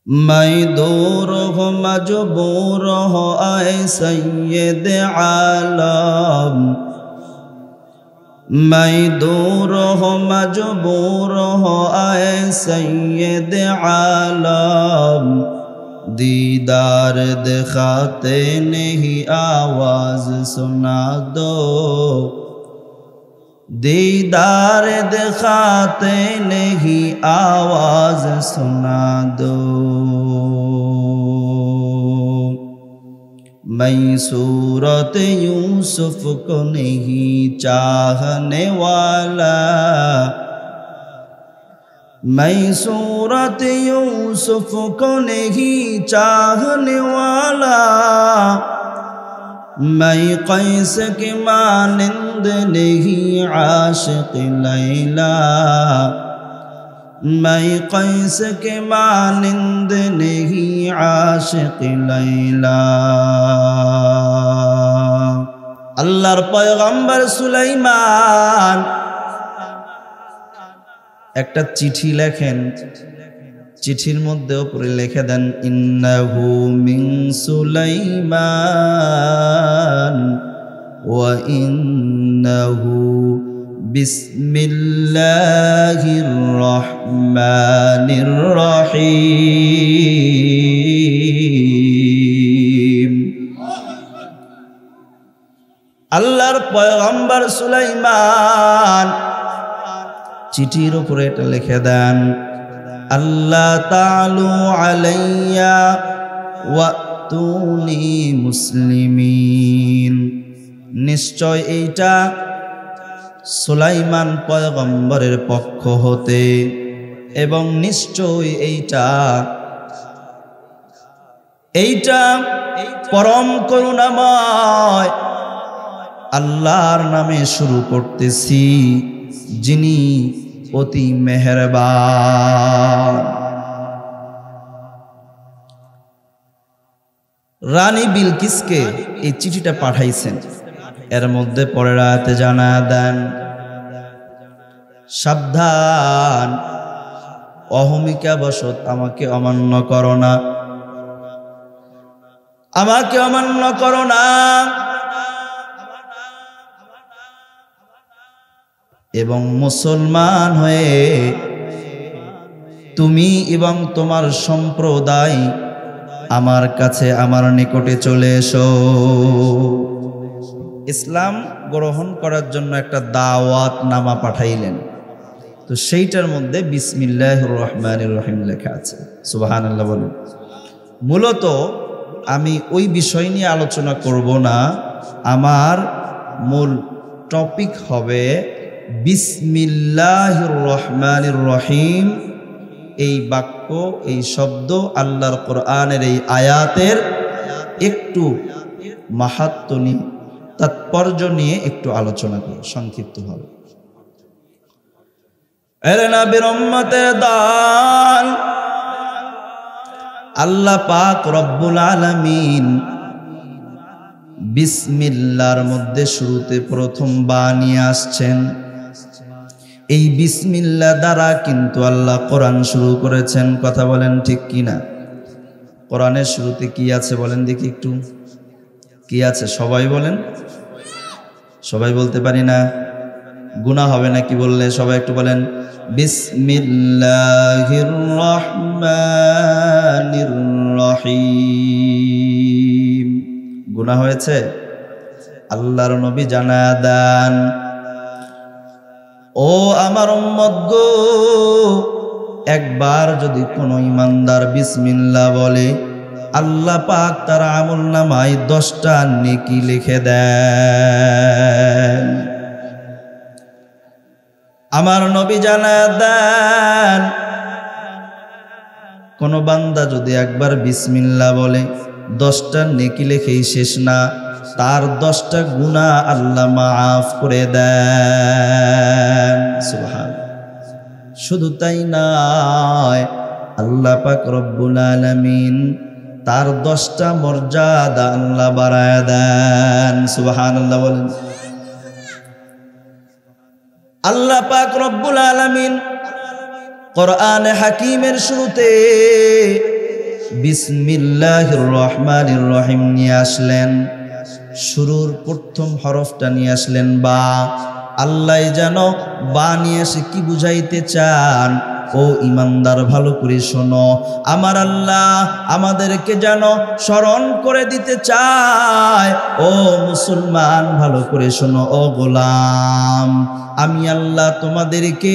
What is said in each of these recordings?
मैं दूर हो मजबूर हो आए सैयद आलम, मैं दूर हो मजबूर हो आए सैयद आलम, दीदार दिखाते नहीं आवाज सुना दो, दीदार दिखाते नहीं आवाज सुना दो। मैं सूरत यूसुफ को नहीं चाहने वाला, मैं सूरत यूसुफ को नहीं चाहने वाला, मैं कैस की मानिंद नहीं आशिक लैला, मैं कैस के मानिंद नहीं आशिक लैला। अल्लाहर पैगम्बर सुलाइमान একটা চিঠি লেখেন, চিঠির মধ্যে উপরে লিখে দেন ইন্নাহু মিন সুলাইমান ওয়া ইন্নাহু বিসমিল্লাহির রহমানির রহিম। আল্লাহর পয়গম্বর সুলাইমান চিঠির উপরে এটা লিখে দেন আল্লাহ তাআলু আলাইয়া ওয়াতুনি মুসলিমিন। নিশ্চয় এইটা সুলাইমান পয়গম্বরের পক্ষ হতে, এবং নিশ্চয় এইটা পরম করুণাময় আল্লাহর নামে শুরু করতেছি, যিনি অতি মেহেরবান। রানী বিলকিসকে এই চিঠিটা পাঠাইছেন। এর মধ্যে পরের আয়াতে জানা দেন সাবধান, অহমিকা বশত আমাকে অমান্য করো না, আমাকে অমান্য করো না, এবং মুসলমান হয়ে তুমি এবং তোমার সম্প্রদায় আমার কাছে আমার নিকটে চলে এসো। ইসলাম গ্রহণ করার জন্য একটা দাওয়াত নামা পাঠাইলেন, তো সেইটার মধ্যে বিসমিল্লাহির রহমানির রহিম লেখা আছে। সুবহানাল্লাহ বলুন। মূলত আমি ওই বিষয় নিয়ে আলোচনা করব না, আমার মূল টপিক হবে বিসমিল্লাহির রহমানির রহিম। এই বাক্য, এই শব্দ, আল্লাহর কোরআনের এই আয়াতের একটু মাহাত্ম্য নিয়ে, তাৎপর্য নিয়ে একটু আলোচনা করব, সংক্ষিপ্ত হবে। এর নবীর উম্মতের দল, আল্লাহ পাক রব্বুল আলামিন বিসমিল্লাহর মধ্যে শুরুতে প্রথম বা নিয়ে আসছেন। এই বিসমিল্লাহ দ্বারা কিন্তু আল্লাহ কোরআন শুরু করেছেন। কথা বলেন ঠিক কিনা? কোরআনের শুরুতে কি আছে বলেন দেখি একটু, কি আছে সবাই বলেন। সবাই বলতে পারি না, গুনাহ হবে নাকি বললে? সবাই একটু বলেন বিসমিল্লাহির রহমানির রহিম। গুনাহ হয়েছে? আল্লাহর নবী জানা দেন, ও আমার উম্মত গো, একবার যদি কোনো ইমানদার বিসমিল্লাহ বলে, আল্লাহ পাক তার আমলনামায় 10টা নেকি লিখে দেন। আমার নবী জানা দেন, কোন বান্দা যদি একবার বিসমিল্লাহ বলে, 10টা নেকি লেখেই শেষ না, তার 10টা গুনাহ আল্লাহ মাফ করে দেন। সুবহানাল্লাহ। শুধু তাই নয়, আল্লাহ পাক রব্বুল আলামিন তার 10টা মর্যাদা আল্লাহ বাড়ায় দেন। সুবহানাল্লাহ বলেন। আল্লাহ পাক রব্বুল আলামিন কোরআন হাকিমের শুরুতে বিসমিল্লাহির রহমানির রহিম নিয়ে আসলেন, শুরুর প্রথম হরফটা নিয়ে আসলেন বা। আল্লাহ যেন বা নিয়ে এসে কি বুঝাইতে চান, ও ইমানদার ভালো করে শোনো, আমার আল্লাহ আমাদেরকে যেন স্মরণ করে দিতে চায়, ও মুসলমান ভালো করে শোনো, ও গোলাম আমি আল্লাহ তোমাদেরকে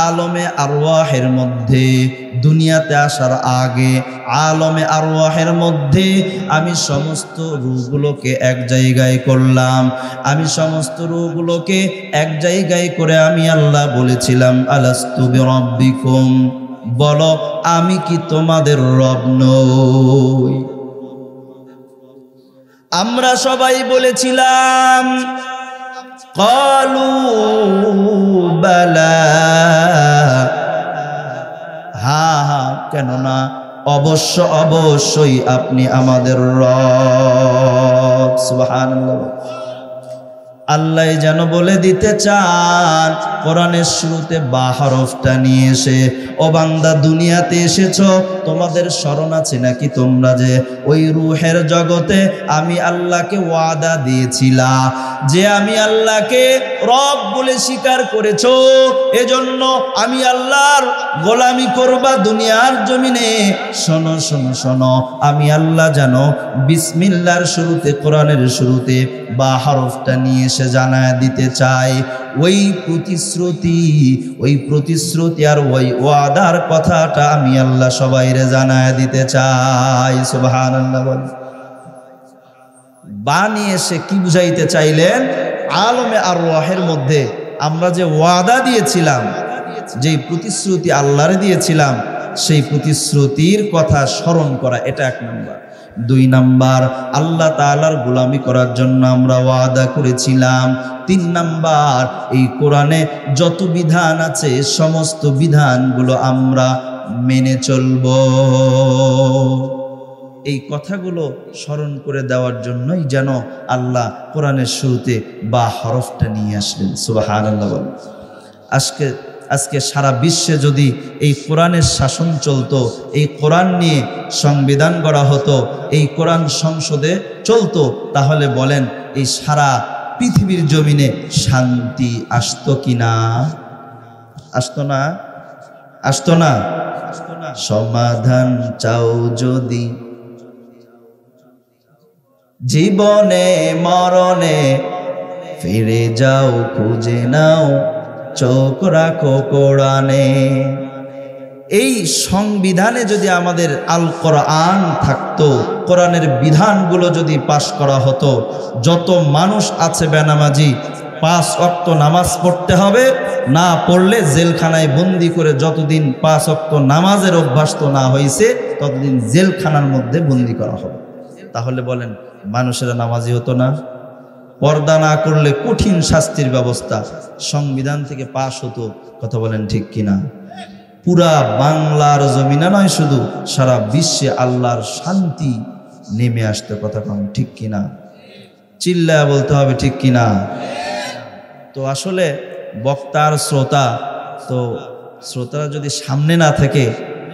আলমে আরওয়াহের মধ্যে, দুনিয়াতে আসার আগে আলমে আরওয়াহের মধ্যে আমি সমস্ত রূহগুলোকে এক জায়গায় করলাম। আমি সমস্ত রূহগুলোকে এক জায়গায় করে আমি আল্লাহ বলেছিলাম, আলাস্তু বিরাব্বিকুম, বলো আমি কি তোমাদের রব নই? আমরা সবাই বলেছিলাম ক্বালু বালা, হ্যাঁ হ্যাঁ কেন না, অবশ্যই আপনি আমাদের রব। সুবহানাল্লাহ। আল্লাহ যেন বলে দিতে চান কোরআনের শুরুতে বা হরফটা নিয়ে এসে, ও বান্দা দুনিয়াতে এসেছো, তোমাদের স্মরণ আছে নাকি তোমরা যে ওই রূহের জগতে আমি আল্লাহকে ওয়াদা দিয়েছিলাম যে আমি আল্লাহকে রব বলে স্বীকার করেছো, এজন্য আমি আল্লাহর গোলামি করবা দুনিয়ার জমিনে। শোনো শোনো শোনো, আমি আল্লাহ জানো বিসমিল্লাহর শুরুতে, কোরআনের শুরুতে বা হরফটা নিয়ে এসে জানায় দিতে চাই ওই প্রতিশ্রুতি আর ওই ওয়াদার কথাটা আমি আল্লাহ সবাইরে জানায় দিতে চাই। সুবহানাল্লাহ। বানিয়ে এসে কি বুঝাইতে চাইলেন, আলমে আরওয়াহের মধ্যে আমরা যে ওয়াদা দিয়েছিলাম, যেই প্রতিশ্রুতি আল্লাহরে দিয়েছিলাম, সেই প্রতিশ্রুতির কথা স্মরণ করা, এটা এক নম্বর। 2 নাম্বার, আল্লাহ তাআলার গোলামি করার জন্য আমরা ওয়াদা করেছিলাম। 3 নাম্বার, এই কোরআনে যত বিধান আছে সমস্ত বিধানগুলো আমরা মেনে চলব। এই কথাগুলো স্মরণ করে দেওয়ার জন্যই যেন আল্লাহ কোরআনের শুরুতে বা হরফটা নিয়ে আসলেন। সুবহানাল্লাহ। আজকে সারা বিশ্বে যদি এই কোরআনের শাসন চলতো, এই কোরআন নিয়ে সংবিধান গড়া হতো, এই কোরআন সংসদে চলতো, তাহলে বলেন এই সারা পৃথিবীর জমিনে শান্তি আসতো কিনা? আসতো না? আসতো না? সমাধান চাও যদি জীবনে মরণে, ফিরে যাও খুঁজে নাও চোখ রাখো কোরআনে। এই সংবিধানে যদি আমাদের আল কোরআন থাকতো, কোরআনের বিধানগুলো যদি পাশ করা হতো, যত মানুষ আছে বেনামাজি 5 ওয়াক্ত নামাজ পড়তে হবে, না পড়লে জেলখানায় বন্দি করে যতদিন 5 ওয়াক্ত নামাজের অভ্যাস তো না হয়েছে ততদিন জেলখানার মধ্যে বন্দি করা হবে। তাহলে বলেন মানুষেরা নামাজি হতো না? পর্দা না করলে কঠিন শাস্তির ব্যবস্থা সংবিধান থেকে পাশ হতো। কথা বলেন ঠিক কিনা? পুরা বাংলার জমিনে নয়, শুধু সারা বিশ্বে আল্লাহর শান্তি নেমে আসতো। কথা কম ঠিক কিনা? চিল্লায় বলতে হবে ঠিক কিনা? তো আসলে বক্তার শ্রোতা, তো শ্রোতারা যদি সামনে না থেকে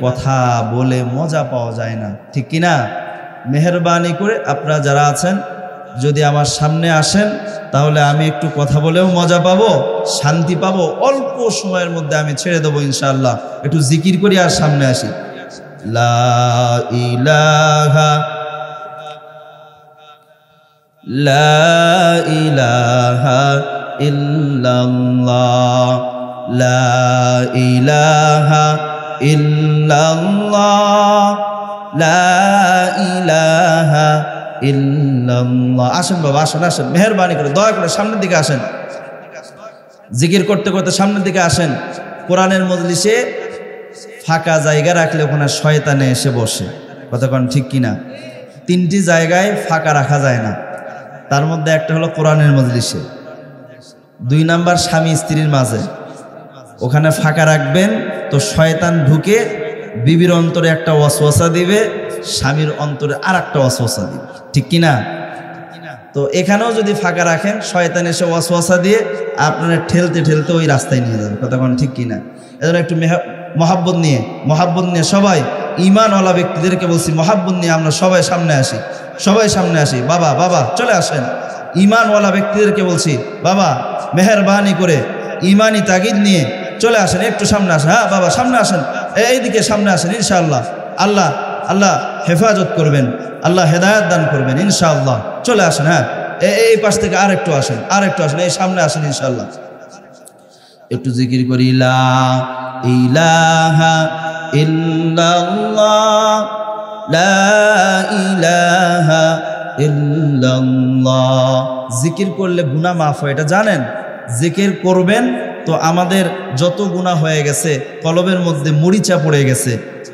কথা বলে মজা পাওয়া যায় না, ঠিক কিনা? মেহেরবানি করে আপনারা যারা আছেন যদি আমার সামনে আসেন, তাহলে আমি একটু কথা বলেও মজা পাবো, শান্তি পাবো। অল্প সময়ের মধ্যে আমি ছেড়ে দেবো ইনশাআল্লাহ। একটু জিকির করি আর সামনে আসি। লা ইলাহা ইল্লাল্লাহ, লা ইলাহা ইল্লাল্লাহ, লা ইলাহা ইল্লাল্লাহ। আসেন বাবা, আসেন আসেন, মেহেরবানি করে দয়া করে সামনের দিকে আসেন। জিকির করতে করতে সামনের দিকে আসেন। কোরআনের মজলিসে ফাঁকা জায়গা রাখলে ওখানে শয়তানে এসে বসে। কতক্ষণ ঠিক কিনা? 3টি জায়গায় ফাঁকা রাখা যায় না, তার মধ্যে একটা হলো কোরআনের মজলিসে, 2 নাম্বার স্বামী স্ত্রীর মাঝে। ওখানে ফাঁকা রাখবেন তো শয়তান ঢুকে বিবির অন্তরে একটা ওয়াসওয়াসা দিবে, স্বামীর অন্তরে আর একটা ওয়াসওয়াসা দিবে, ঠিক কিনা? তো এখানেও যদি ফাঁকা রাখেন শয়তান এসে ওয়াসওয়াসা দিয়ে আপনারা ঠেলতে ঠেলতে ওই রাস্তায় নিয়ে যাবে। কতক্ষণ ঠিক কিনা? এজন্য একটু মহাব্বত নিয়ে সবাই ঈমানওয়ালা ব্যক্তিদেরকে বলছি মহাব্বত নিয়ে আমরা সবাই সামনে আসি, সবাই সামনে আসি। বাবা বাবা চলে আসেন। ঈমানওয়ালা ব্যক্তিদেরকে বলছি বাবা মেহেরবানি করে ঈমানি তাগিদ নিয়ে চলে আসেন, একটু সামনে আসেন। হ্যাঁ বাবা সামনে আসেন, এইদিকে সামনে আসেন। ইনশাআল্লাহ আল্লাহ আল্লাহ হেফাজত করবেন, আল্লাহ হেদায়েত দান করবেন ইনশাআল্লাহ। চলে আসেন। হ্যাঁ এই পাশ থেকে আরেকটু আসেন, আরেকটু আসেন, এই সামনে আসেন ইনশাআল্লাহ। একটু জিকির করি লা ইলাহা ইল্লাল্লাহ লা ইলাহা ইল্লাল্লাহ। জিকির করলে গুনাহ মাফ হয়, এটা জানেন? জিকির করবেন তো আমাদের যত গুনাহ হয়ে গেছে, কলবের মধ্যে মরিচা পড়ে গেছে,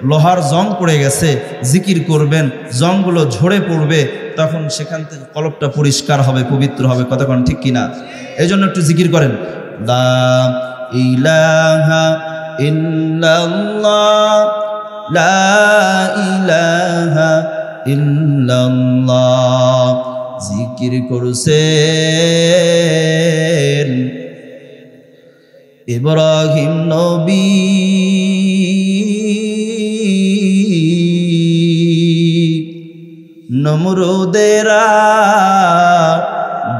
লোহার জং পড়ে গেছে, জিকির করবেন জংগুলো ঝরে পড়বে, তখন সেখান থেকে কলবটা পরিষ্কার হবে, পবিত্র হবে। কতক্ষণ ঠিক কিনা? এই জন্য একটু জিকির করেন লা ইলাহা ইল্লাল্লাহ লা ইলাহা ইল্লাল্লাহ। জিকির করছেন ইব্রাহিম নবী, নমরুদেরা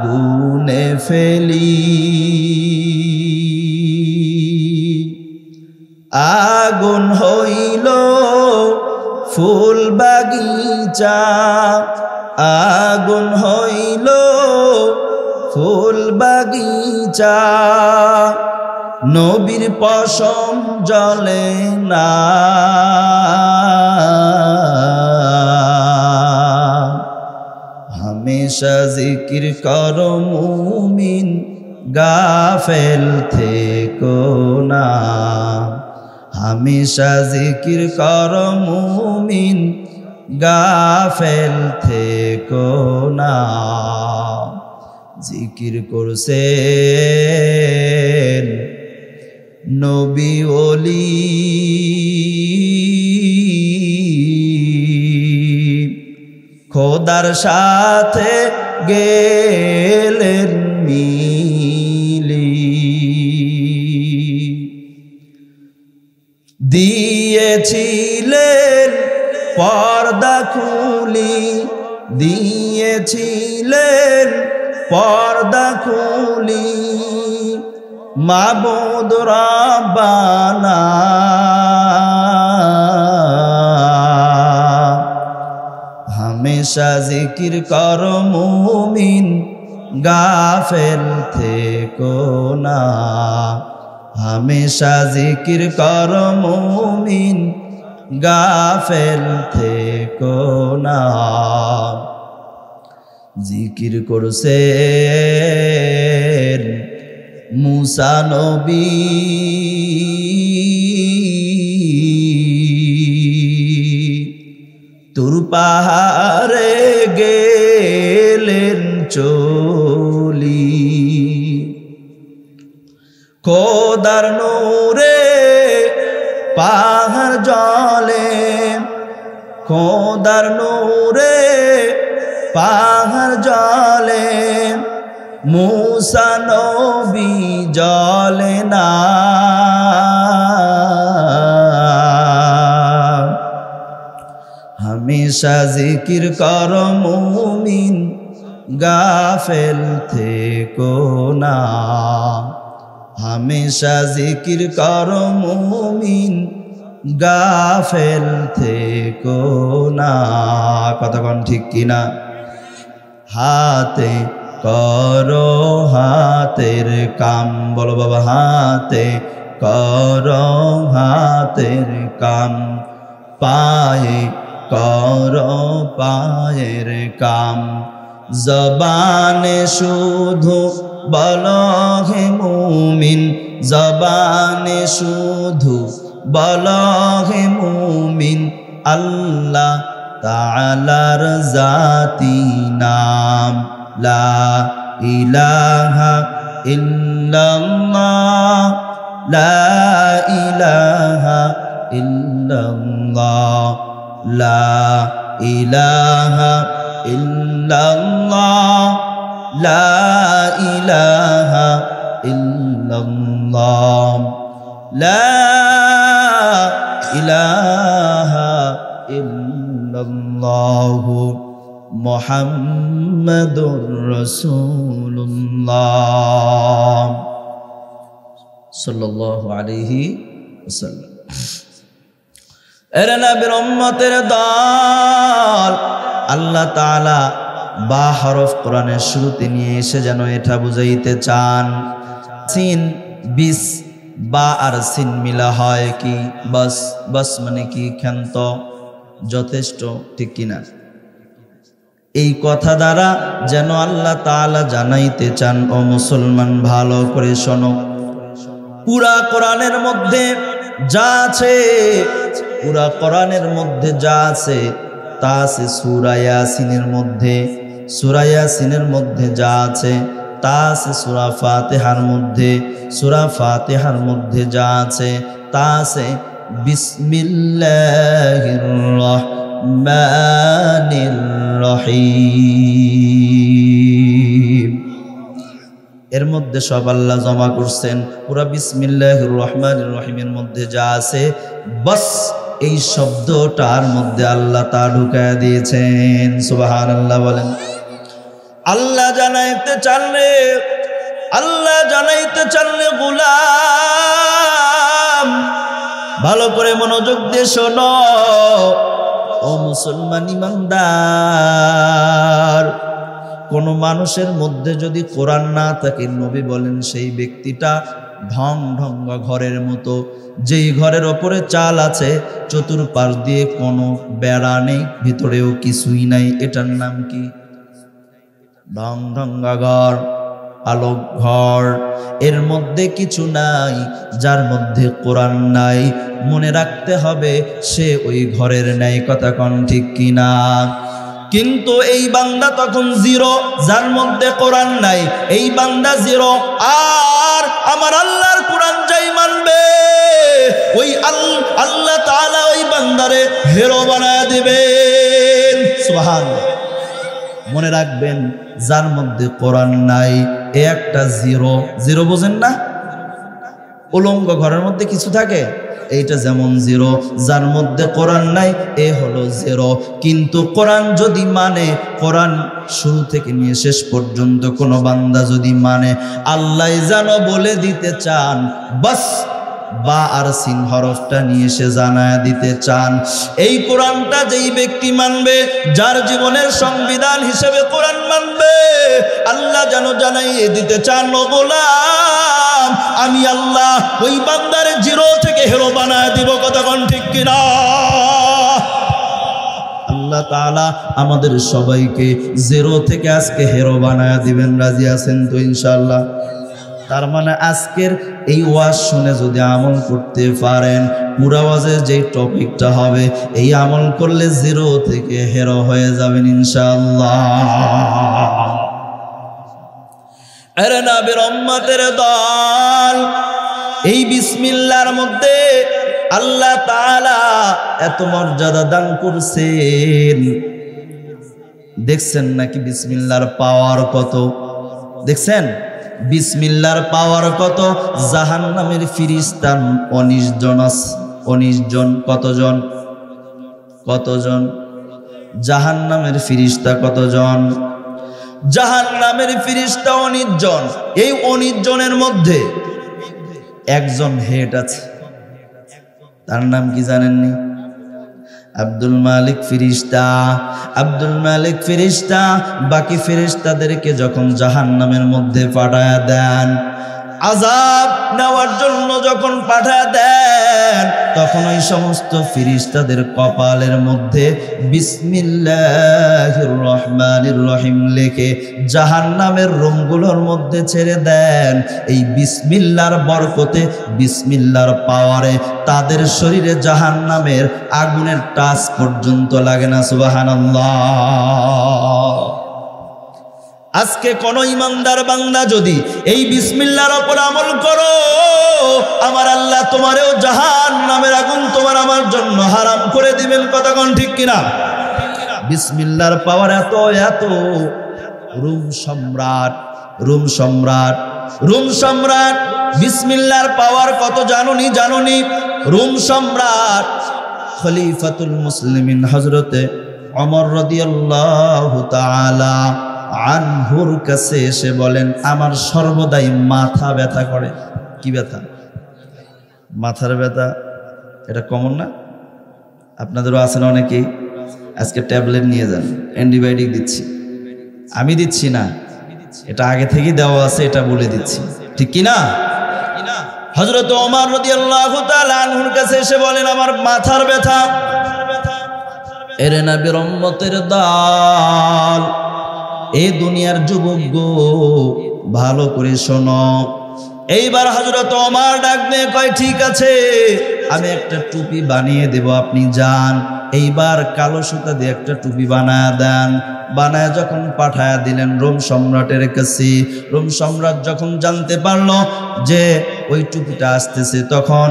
গুনে ফেলি, আগুন হইল ফুল বাগিচা, আগুন হইল ফুল বাগিচা, নবীর পশম জ্বলে না। হামেশা জিকির করো মুমিন, গাফেল থেকো না। হামেশা জিকির করো মুমিন, গাফেল থেকো না। জিকির করছেন নবী ওলি, খোদার সাথে গেলেন মিলি, দিয়েছিলেন পর্দা খুলি, দিয়েছিলেন পর্দা খুলি, মাবুদ রাব্বানা। হামেশা জিকির করো মুমিন, গাফেল থেকো না। হামেশা জিকির করো মুমিন, গাফেল থেকো না। জিকির করছেন মুসা নবী, তুর পাহাড়ে গেলেন চলি, খোদার নূরে পাহাড় জলে, খোদার নূরে পাহাড় জলে, মুসা নবী জলে না। হামেশা জিকির করো মুমিন, গাফেল থেকো না। হামেশা জিকির করো মুমিন, গাফেল থেকো না। কতক্ষণ ঠিক কিনা? হাতে করো হাতের কাম, বলো বাবা হাতে করো হাতের কাম, পায়ে করো পায়ের কাম, জবানে শুধু বলো হে মুমিন, জবানে শুধু বলো হে মুমিন, আল্লাহ তাআলার জাতি নাম, লা ইলাহা ইল্লাল্লাহ লা ইলাহা ইল্লাল্লাহ লা ইলাহা ইল্লাল্লাহ লা ইলাহা ইল্লাল্লাহ লা ইলাহা ইল্লাল্লাহু মুহাম্মাদুর রাসূলুল্লাহ সাল্লাল্লাহু আলাইহি ওয়াসাল্লাম। এর নবীর উম্মতের দল, আল্লাহ তাআলা বা হরফ কোরআনের শুরুতে নিয়ে এসে যেন এটা বুঝাইতে চান, সিন বিস বা আর সিন মিলা হয় কি বাস, বাস মানে কি ক্ষান্ত, যথেষ্ট, ঠিক কিনা? এই কথা দ্বারা যেন আল্লাহ তাআলা জানাইতে চান, ও মুসলমান ভালো করে শোনো, পুরা কোরআনের মধ্যে যা আছে, পুরা কোরআনের মধ্যে যা আছে তা আছে সূরা ইয়াসিনের মধ্যে, সূরা ইয়াসিনের মধ্যে যা আছে তা আছে সূরা ফাতিহার মধ্যে, সূরা ফাতিহার মধ্যে যা আছে তা আছে বিসমিল্লাহির রহমানির রহিম। এর মধ্যে সব আল্লাহ জমা করছেন। পুরা বিসমিল্লাহির রহমানির রহিমের মধ্যে যা আছে বাস এই শব্দটার মধ্যে আল্লাহ তা ঢুকায় দিয়েছেন। সুবহানাল্লাহ বলেন। আল্লাহ জানাইতে চানলে, আল্লাহ জানাইতে চানলে গোলাম ভালো করে মনোযোগ দিয়ে শোনো, ও মুসলমান ইমানদার, কোন মানুষের মধ্যে যদি কোরআন না থাকে, নবী বলেন সেই ব্যক্তিটা ঢং ঢঙ্গা ঘরের মতো, যেই ঘরের ওপরে চাল আছে, চতুর্পাশ দিয়ে কোনো বেড়া নেই, ভিতরেও কিছুই নাই, এটার নাম কি? ঢং ঢঙ্গা ঘর, আলোক ঘর, এর মধ্যে কিছু নাই, যার মধ্যে কোরআন নাই, মনে রাখতে হবে সে ওই ঘরের নাই। কথা কোন ঠিক কিনা? কিন্তু এই বান্দা তখন জিরো, যার মধ্যে কোরআন নাই, এই বান্দা জিরো। আর আমার আল্লাহর কোরআন যাই মানবে, ওই আল্লাহ তাআলা ওই বান্দারে হিরো বানায় দিবেন। সুবহানাল্লাহ। মনে রাখবেন, যার মধ্যে কোরআন নাই এ একটা জিরো। জিরো বোঝেন না? উলঙ্গ ঘরের মধ্যে কিছু থাকে, এইটা যেমন জিরো। যার মধ্যে কোরআন নাই এ হলো জিরো। কিন্তু কোরআন যদি মানে, কোরআন শুরু থেকে নিয়ে শেষ পর্যন্ত কোনো বান্দা যদি মানে, আল্লাহ যেন বলে দিতে চান, বাস বা আর সিন হরফটা নিয়ে এসে জানায় দিতে চান, এই কোরআনটা যেই ব্যক্তি মানবে, যার জীবনের সংবিধান হিসেবে কোরআন মানবে, আল্লাহ যেন জানাইয়ে দিতে চান, ও গোলাম আমি আল্লাহ ওই বান্দারে জিরো থেকে হিরো বানায় দিব। কতক্ষণ ঠিক কিনা? আল্লাহ তাআলা আমাদের সবাইকে জিরো থেকে আজকে হিরো বানায় দিবেন। রাজি আছেন তো ইনশাআল্লাহ? তার মানে আজকের এই ওয়াজ শুনে যদি আমল করতে পারেন, পুরা ওয়াজের যে টপিকটা হবে, এই আমল করলে জিরো থেকে হিরো হয়ে যাবেন ইনশাআল্লাহ। আরে নবীর উম্মতের দল, এই বিসমিল্লাহর মধ্যে আল্লাহ তাআলা এত মর্যাদা দান করছেন। দেখছেন নাকি বিসমিল্লাহর পাওয়ার কত? দেখছেন বিসমিল্লাহর পাওয়ার কত? জাহান্নামের ফেরেশতা 19 জন আছে। 19 জন। কতজন? কতজন? জাহান্নামের ফেরেশতা কতজন? জাহান্নামের ফেরেশতা 19 জন। এই 19 জনের মধ্যে একজন হেড আছে, তার নাম কি জানেননি? আব্দুল মালিক ফেরেশতা। আব্দুল মালিক ফেরেশতা বাকি ফেরেশতাদেরকে যখন জাহান্নামের মধ্যে পাঠায়া দেন, আযাব নেওয়ার জন্য যখন পাঠায়া দেন, তখন ওই সমস্ত ফেরেশতাদের কপালের মধ্যে বিসমিল্লাহির রহমানির রহিম লিখে জাহান্নামের রুমগুলোর মধ্যে ছেড়ে দেন। এই বিসমিল্লাহর বরকতে, বিসমিল্লাহর পাওয়ারে তাদের শরীরে জাহান্নামের আগুনের টাচ পর্যন্ত লাগে না। সুবহানাল্লাহ। আজকে কোন ইমানদার বান্দা যদি এই বিসমিল্লাহর উপর আমল করো, আমার আল্লাহ তোমারেও জাহান্নামের আগুন তোমার আমার জন্য হারাম করে দিবেন। কতক্ষণ ঠিক কিনা? বিসমিল্লাহর পাওয়ার এত এত। রোম সম্রাট, রোম সম্রাট, রোম সম্রাট বিসমিল্লাহর পাওয়ার কত জানুনি? জানুনি? রোম সম্রাট খলিফাতুল মুসলিমিন হযরতে ওমর রাদিয়াল্লাহু তাআলা আনহুর কাছে এসে বলেন, আমার সর্বদাই মাথা ব্যথা করে। কি ব্যথা? মাথার ব্যথা। এটা কমন না? আপনাদেরও আছে না অনেকেই? আজকে ট্যাবলেট নিয়ে যান, অ্যান্টিবায়োটিক দিচ্ছি। আমি দিচ্ছি না, এটা আগে থেকেই দেওয়া আছে, এটা বলে দিচ্ছি, ঠিক কি না? হযরত ওমর রাদিয়াল্লাহু তাআলা আনহুর কাছে এসে বলেন, আমার মাথার ব্যথা। এরে নবীর উম্মতের দল, এই দুনিয়ার যুবক গো, ভালো করে শোনো। এইবার হযরত ওমর ডাক দিয়ে কয়, ঠিক আছে, আমি একটা টুপি বানিয়ে দেব, আপনি যান। এইবার কালো সুতা দিয়ে একটা টুপি বানায় দেন। বানায় যখন পাঠায় দিলেন রোম সম্রাটের কাছে, রোম সম্রাট যখন জানতে পারলো যে ওই টুপিটা আসতেছে, তখন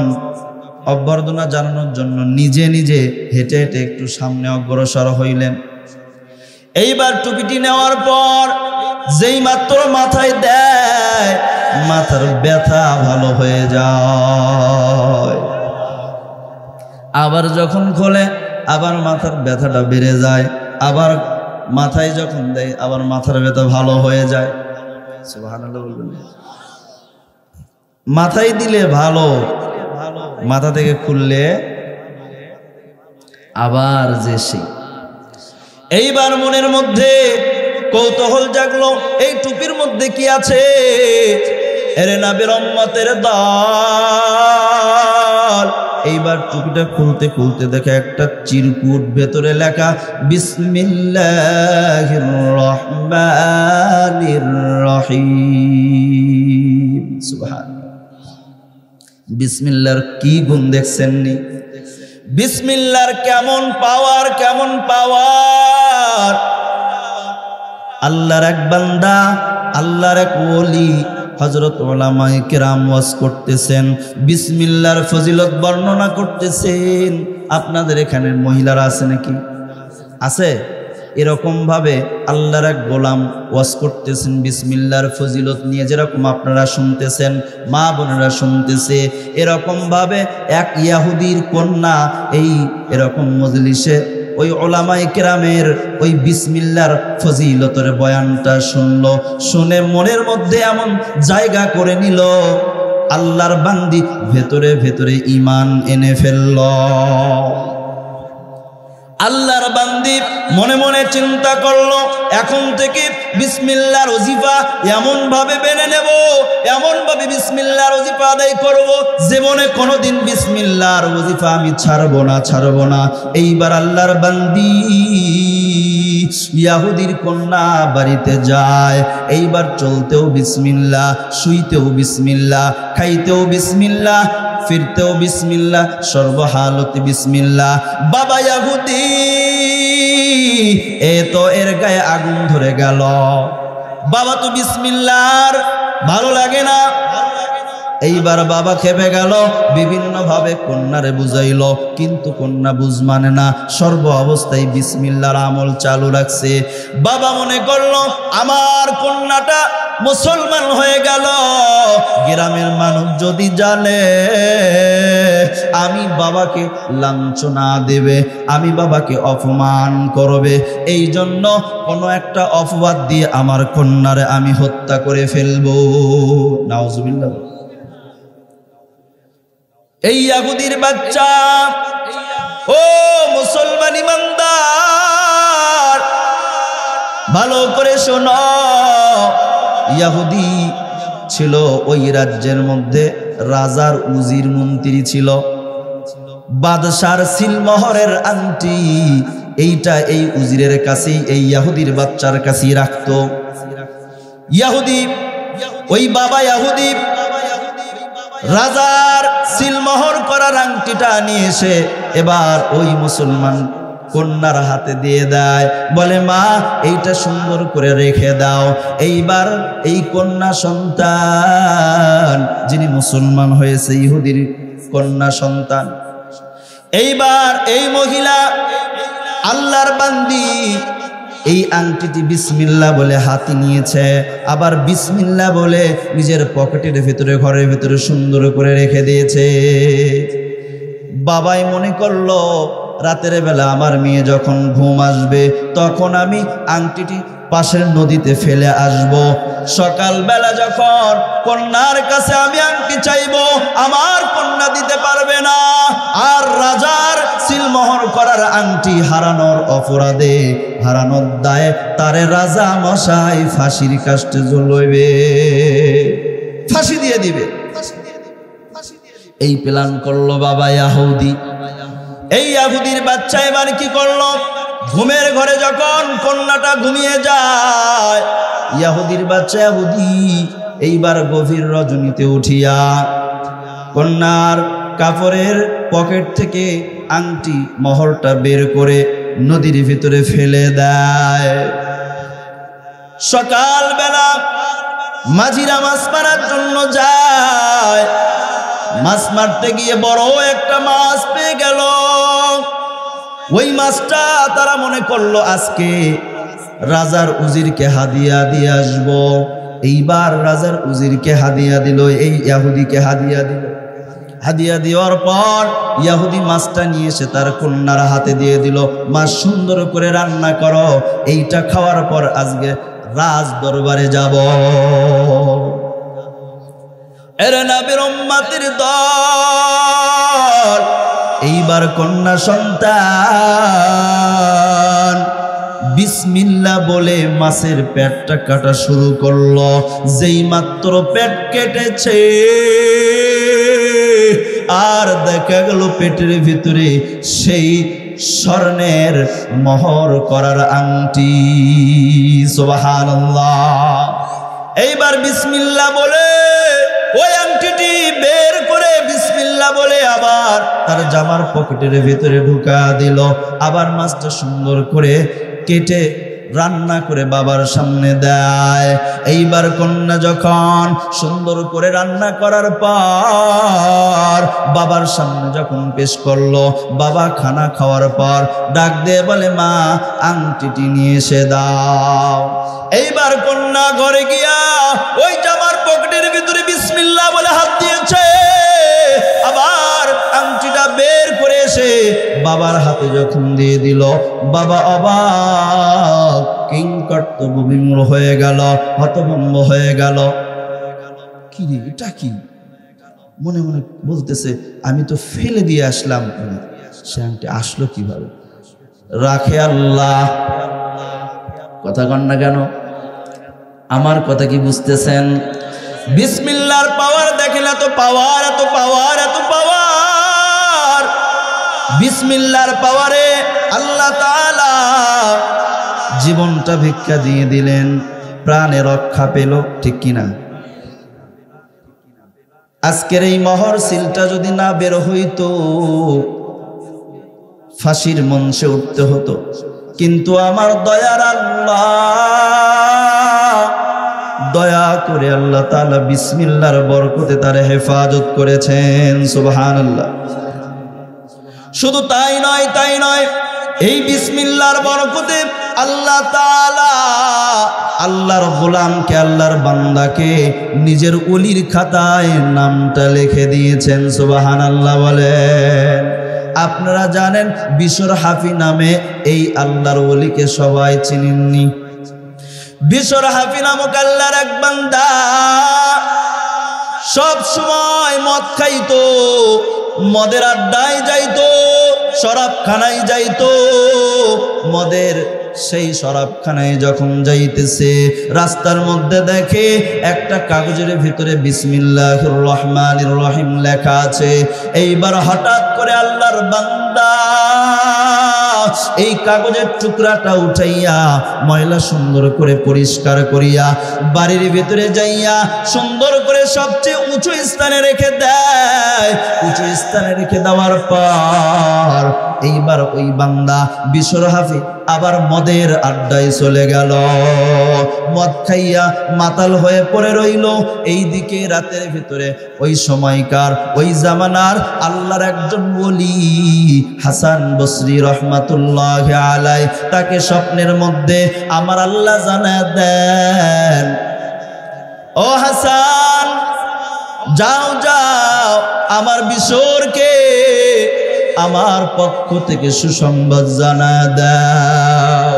অভ্যর্থনা জানানোর জন্য নিজে নিজে হেঁটে হেঁটে একটু সামনে অগ্রসর হইলেন। এইবার টুপিটি নেওয়ার পর যেই মাত্র মাথায় দেয়, মাথার ব্যথা ভালো হয়ে যায়। আবার যখন খোলে, আবার মাথার ব্যথাটা বেড়ে যায়। আবার মাথায় যখন দেয়, আবার মাথার ব্যথা ভালো হয়ে যায়। সুবহানাল্লাহ বলবেন। মাথায় দিলে ভালো, মাথা থেকে খুললে আবার যে সেই। এইবার মনের মধ্যে কৌতূহল জাগলো, এই টুপির মধ্যে কি আছে? এরে নবীর উম্মতের দল, এইবার টুপিটা খুলতে খুলতে দেখে একটা চিরকুট, ভেতরে লেখা বিসমিল্লাহির রহমানির রহিম। সুবহানাল্লাহ। বিসমিল্লাহর কি গুণ দেখছেন নি? বিসমিল্লাহর কেমন পাওয়ার, কেমন পাওয়ার! আল্লাহর এক বান্দা, আল্লাহর এক ওলি হযরত উলামায়ে কেরাম ওয়াজ করতেছেন, বিসমিল্লাহর ফজিলত বর্ণনা করতেছেন। আপনাদের এখানে মহিলারা আছে নাকি? আছে? এরকম ভাবে আল্লাহর এক গোলাম ওয়াজ করতেছেন বিসমিল্লাহর ফজিলত নিয়ে, যেরকম আপনারা শুনতেছেন, মা বোনেরা শুনতেছে, এরকম ভাবে এক ইহুদির কন্যা এই এরকম মজলিসে ওই উলামায়ে কেরামের ওই বিসমিল্লাহর ফজিলতের বয়ানটা শুনলো। শুনে মনের মধ্যে এমন জায়গা করে নিল, আল্লাহর বান্দি ভেতরে ভেতরে ঈমান এনে ফেলল। আল্লাহর বান্দি মনে মনে চিন্তা করলো, এখন থেকে বিসমিল্লাহর ওজিফা এমন ভাবে বেনে নেব, এমন ভাবে বিসমিল্লাহর ওজিফা আদায় করব, জীবনে কোনোদিন বিসমিল্লাহর ওজিফা আমি ছাড়বো না, ছাড়বো না। এইবার আল্লাহর বান্দি ইহুদির কন্যা বাড়িতে যায়। এইবার চলতেও বিসমিল্লাহ, শুইতেও বিসমিল্লাহ, খাইতেও বিসমিল্লাহ, ফিরতেও বিসমিল্লাহ, সর্বহালতে বিসমিল্লাহ। বাবা ইহুদি, এ তো এর গায়ে আগুন ধরে গেল। বাবা তো বিসমিল্লাহর ভালো লাগে না। এইবার বাবা খেপে গেল, বিভিন্ন ভাবে কন্যারে বুঝাইল, কিন্তু কন্যা বুঝ মানে না, সর্ব অবস্থায় বিসমিল্লাহর আমল চালু রাখছে। বাবা মনে করলো, আমার কন্যাটা মুসলমান হয়ে গেল, গ্রামের মানুষ যদি জানে আমি বাবাকে লাঞ্ছনা দেবে, আমি বাবাকে অপমান করবে, এই জন্য কোনো একটা অপবাদ দিয়ে আমার কন্যারে আমি হত্যা করে ফেলবো। নাউজুবিল্লাহ। এই ইহুদির বাচ্চা, ও মুসলমান ইমানদার, ভালো করে শোনো। ইহুদি ছিল ওই রাজ্যের মধ্যে রাজার উজির মন্ত্রী ছিল। বাদশার সিলমোহরের আংটি এইটা এই উজিরের কাছেই, এই ইহুদির বাচ্চার কাছেই রাখতো। ইহুদি, ওই বাবা ইহুদি রাজার সিলমোহর করার আংটিটা নিয়ে এসে এবার ওই মুসলমান কন্যার হাতে দিয়ে দেয়, বলে মা এইটা সুন্দর করে রেখে দাও। এইবার এই কন্যা সন্তান যিনি মুসলমান হয়েছে, ইহুদির কন্যা সন্তান, এইবার এই মহিলা আল্লাহর বান্দি এই আংটিটি বিসমিল্লাহ বলে হাতে নিয়েছে, আবার বিসমিল্লাহ বলে নিজের পকেটের ভেতরে, ঘরের ভেতরে সুন্দর করে রেখে দিয়েছে। বাবাই মনে করলো রাতের বেলা আমার মেয়ে যখন ঘুম আসবে তখন আমি আংটিটি পাশের নদীতে ফেলে আসব। সকালবেলা যখন কন্যার কাছে আমি আংটি চাইবো, আমার কন্যা দিতে পারবে না। আর রাজার সিলমোহর করার আংটি হারানোর অপরাধে, হারানোর দায়ে তারে রাজা মশাই ফাঁসির কাস্টে ঝুলাইবে, ফাঁসি দিয়ে দিবে। এই প্ল্যান করলো বাবা ইহুদি। এই ইহুদির বাচ্চা এবার কি করলো, ঘুমের ঘরে যখন কন্যাটা ঘুমিয়ে যায়, ইহুদির বাচ্চা ইহুদি এইবার গভীর রজনীতে উঠিয়া কন্যার কাপড়ের পকেট থেকে আংটি মোহরটা বের করে নদীর ভিতরে ফেলে দেয়। সকালবেলা মাঝিরা মাছ মারার জন্য যায়, মাছ মারতে গিয়ে বড় একটা মাছ পেয়ে গেল। ওই মাছটা তারা মনে করলো আজকে রাজার উজিরকে হাদিয়া দিয়ে আসবো। এইবার রাজার উজিরকে হাদিয়া দিল, এই ইহুদিকে হাদিয়া দিল। হাদিয়া দেওয়ার পর ইহুদি মাছটা নিয়ে এসে তার কন্যার হাতে দিয়ে দিল, মাছ সুন্দর করে রান্না করো, এইটা খাওয়ার পর আজকে রাজ দরবারে যাব। এরে নবীর উম্মতের দল, এইবার কন্যা সন্তান বিসমিল্লাহ বলে মাছের পেটটা কাটা শুরু করলো। যেই মাত্র পেট কেটেছে আর দেখা গেল পেটের ভিতরে সেই স্বর্ণের মোহর করার আংটি। সুবহানাল্লাহ। এইবার বিসমিল্লাহ বলে ওই আংটিটি বের করে বিসমিল্লাহ বলে আবার তার জামার পকেটের ভিতরে ঢুকা দিল। আবার মাছটা সুন্দর করে কেটে রান্না করে বাবার সামনে দেয়। এইবার কন্যা যখন সুন্দর করে রান্না করার পর বাবার সামনে যখন পেশ করলো, বাবা খানা খাওয়ার পর ডাক দিয়ে বলে, মা আংটিটি নিয়ে এসে দাও। এইবার কন্যা ঘরে গিয়া ওই জামার পকেটের ভিতরে বিসমিল্লাহ বলে হাত দিয়েছে, আবার আংটিটা বের করে এসে বাবার হাতে যখন দিয়ে দিল, বাবা অবাক কিংকর্তব্য বিমূঢ় হয়ে গেল, হতভম্ব হয়ে গেল। কি রে, এটা কি? মনে মনে বলতেছে, আমি তো ফেলে দিয়ে আসলাম, সে আংটি আসলো কিভাবে? রাখে আল্লাহ। কথা কন না কেন? আমার কথা কি বুঝতেছেন? বিসমিল্লাহর পাওয়ার দেখেন, এত পাওয়ার, এত পাওয়ার, এত পাওয়ার। বিসমিল্লাহর পাওয়ারে আল্লাহ তাআলা জীবনটা ভিক্ষা দিয়ে দিলেন, প্রাণে রক্ষা পেল। ঠিক কিনা? আজকের এই মোহর সিলটা যদি না বের হইতো, ফাঁসির মঞ্চে উঠতে হতো। কিন্তু আমার দয়ার আল্লাহ দয়া করে আল্লাহ তাআলা বিসমিল্লাহর বরকতে তার হেফাজত করেছেন। সুবহানাল্লাহ। শুধু তাই নয়, তাই নয়, এই বিসমিল্লাহর বরকতে আল্লাহ তাআলা আল্লাহর গোলামকে, আল্লাহর বান্দাকে নিজের ওলির খাতায় নামটা লিখে দিয়েছেন। সুবহানাল্লাহ বলেন। আপনারা জানেন বিশর হাফি নামে এই আল্লাহর ওলিকে সবাই চিনেননি। বিশর হাফি নামক আল্লাহর এক বান্দা সব সময় মদ খাইতো, মদের আড্ডায় যাইতো, শরাবখানায় যাইতো। মদের সেই শরাবখানায় যখন যাইতেছে, রাস্তার মধ্যে দেখে একটা কাগজের ভিতরে বিসমিল্লাহির রহমানির রহিম লেখা আছে। এইবার হঠাৎ করে আল্লাহর বান্দা এই কাগজের টুকরাটা উঠাইয়া ময়লা সুন্দর করে পরিষ্কার করিয়া বাড়ির ভিতরে যাইয়া সুন্দর করে সবচেয়ে উঁচু স্থানে রেখে দেয়। উঁচু স্থানে রেখে দেওয়ার পর এইবার ওই বান্দা বিশর হাফি আবার মদের আড্ডায় চলে গেল। মদ খাইয়া মাতাল হয়ে পড়ে রইল। এইদিকে রাতের ভিতরে ওই সময়কার, ওই জামানার আল্লাহর একজন ওলি হাসান বসরি রহমাতুল্লাহি আলাইহি, তাকে স্বপ্নের মধ্যে আমার আল্লাহ জানায় দেন, ও হাসান, যাও যাও আমার বিশরকে আমার পক্ষ থেকে সুসংবাদ জানা দাও।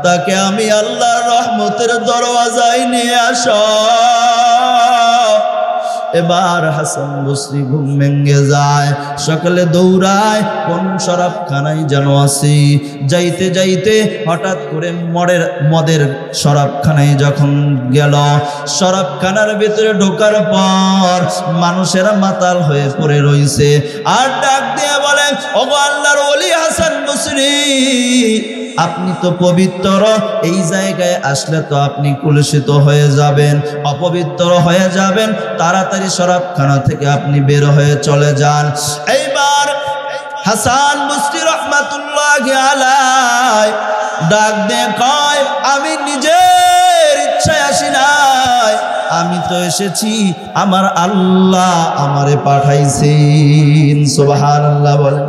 তাকে আমি আল্লাহর রহমতের দরওয়াজায় নিয়ে আসো। এবার হাসান বসরি ঘুম ভেঙে যায়, সকালে দৌড়ায় কোন শরাবখানায় যেন আসি। যাইতে যাইতে হঠাৎ করে মদের শরাবখানায় যখন গেল, শরাবখানার ভিতরে ঢোকার পর মানুষেরা মাতাল হয়ে পড়ে রইছে। আর ডাক দিয়ে বলে, ওগো আল্লাহর ওলি হাসান বসরি, আপনি তো পবিত্র, এই জায়গায় আসলে তো আপনি কলুষিত হয়ে যাবেন, অপবিত্র হয়ে যাবেন, তাড়াতাড়ি শরাবখানা থেকে আপনি বের হয়ে চলে যান। এইবার হাসান বসরি রহমাতুল্লাহি আলাইহি ডাক দিয়ে কয়, আমি নিজের ইচ্ছায় আসি নাই, আমি তো এসেছি আমার আল্লাহ আমারে পাঠাইছেন। সুবহানাল্লাহ বলেন।